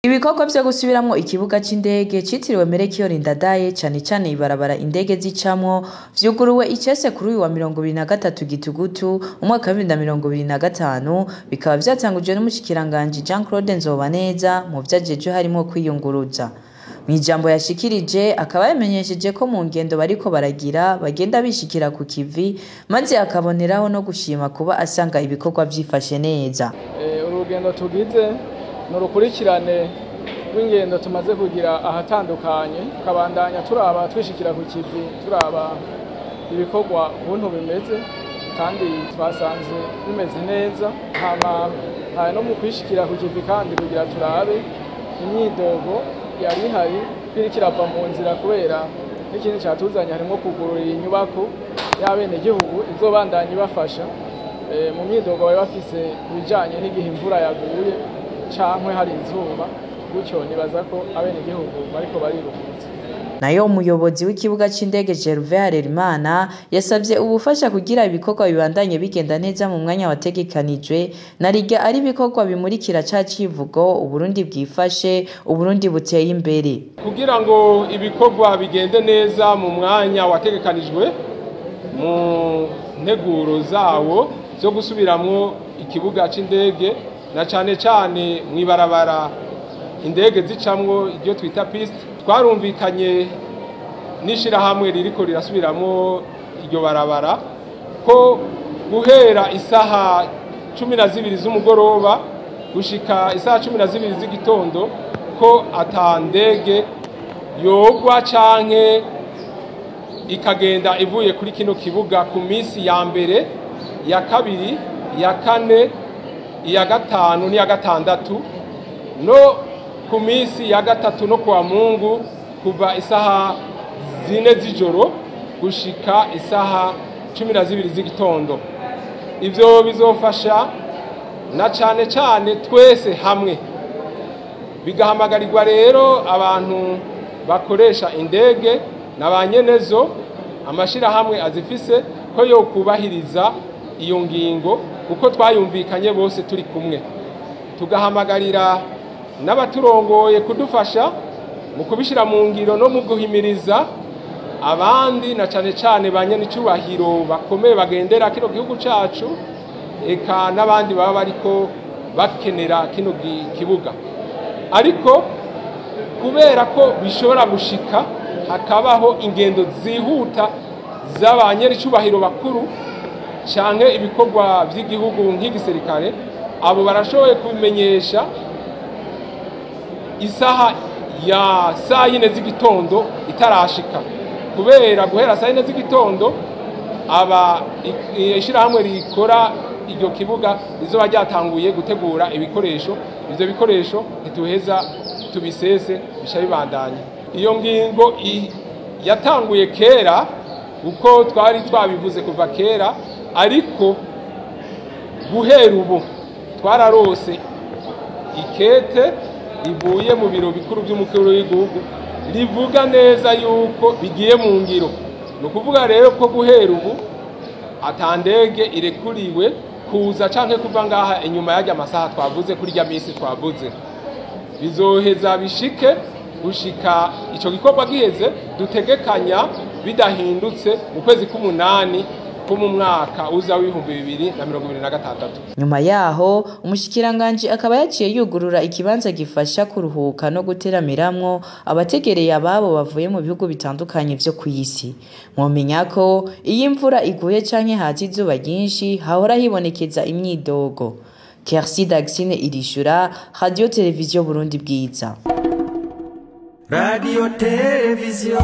Ibikorwa vyo gusubiramwo ikibuga c'indege citiriwe Melchior Ndadaye cane ibarabara indege zicamwo vyuguruwe icese kuri uyu wa 23 Gitugutu umwaka wa 2025 bikaba vyatangujwe n'umushikiranganje Jean Claude Nzobaneza mu vyajeje harimo kwiyunguruza. Mwijambo yashikirije akaba yamenyesheje ko mu ngendo bariko baragira bagenda bishikira ku kivi maze akaboneraho no gushima kuba asanga ibikorwa vyifashe neza. Urugendo tugize nurukurikirane rw'ingendo tumaze kugira ahatandukanye kabandanya turaba twishikira ku kivi turaba ibikorwa ubuntu bimeze kandi twasanze bimeze neza hama no mu kwishikira ku kivi kandi kugira turabe imyidogo yari hari kirava mu nzira kubera n'ikindi cyatuzanya harimo kugurura inyubako y'abene gihugu izobandanya ibafasha mu myidogo bari bafise bijanye n'igihe imvura yaguye cankwe hari izuba gutyo nibaza ko abene gihugu bariko bariruhutsa. Nayo umuyobozi w'ikibuga c'indege Gervais Harerimana yasavye ubufasha kugira ibikorwa bibandanye bigenda neza mu mwanya wategekanijwe narirya ari ibikorwa bimurikira ca civugo Uburundi bwifashe Uburundi buteye imbere kugira ngo ibikorwa bigende neza mu mwanya wategekanijwe mu nteguro zawo zo gusubiramwo ikibuga c'indege na cane mwibarabara indege zicamwo iryo twita piste twarumvikanye n'ishirahamwe ririko rirasubiramwo iryo barabara ko guhera isaha 12 z'umugoroba gushika isaha 12 z'igitondo ko atandege yogwa canke ikagenda ivuye kuri kino kibuga ku minsi ya mbere ya kabiri ya kane iya gatanu n'iya gatandatu no ku minsi ya gatatu no kwa Mungu kuva isaha 4 z'ijoro gushika isaha 12 z'igitondo. Ivyo bizofasha na cane twese hamwe bigahamagarirwa rero abantu bakoresha indege n'abanyenezo amashira hamwe azifise ko yo kubahiriza iyo ngingo uko twayumvikanye bose turi kumwe tugahamagarira n'abaturongoye kudufasha mu kubishira mu ngiro no mu guhimiriza abandi na cane banyene icubahiro bakomeye bagendera kino gihugu cacu eka n'abandi baba bariko bakenera kino kibuga ariko kubera ko bishobora gushika hakabaho ingendo zihuta z'abanyene icubahiro bakuru canke ibikorwa vy'igihugu nk'igisirikare abo barashoboye kubimenyesha isaha ya saa 4 z'igitondo itarashika kubera guhera saa 4 z'igitondo aba ishirahamwe rikora iryo kibuga rizoba ryatanguye gutegura ibikoresho ivyo bikoresho ntituheza tubisese bisha bibandanye iyo ngingo yatanguye kera uko twari twabivuze kuva kera ariko guhera ubu twararose ikete ivuye mu biro bikuru by'umukuru w'igihugu rivuga neza yuko bigiye mu ngiro no kuvuga rero ko guhera ubu atandege irekuriwe kuza canke kuva ngaha inyuma y'ajya amasaha twavuze kuri rya misi twavuze bizoheza bishike gushika ico gikorwa giheze dutegekanya bidahindutse mu kwezi k'umunani mu mwaka uza w'ibihumbi 2026. Nyuma yaho umushikiranganje akaba yaciye yugurura ikibanza gifasha kuruhuka no guteramiramwo abategereye ababo bavuye mu bihugu bitandukanye vyo kw'isi. Mwomenya ko iyi imvura iguye canke haza izuba ryinshi hahora hibonekeza imyidogo. Kersi Daxine Irishura, Radio Television Burundi Bwiza. Radio Television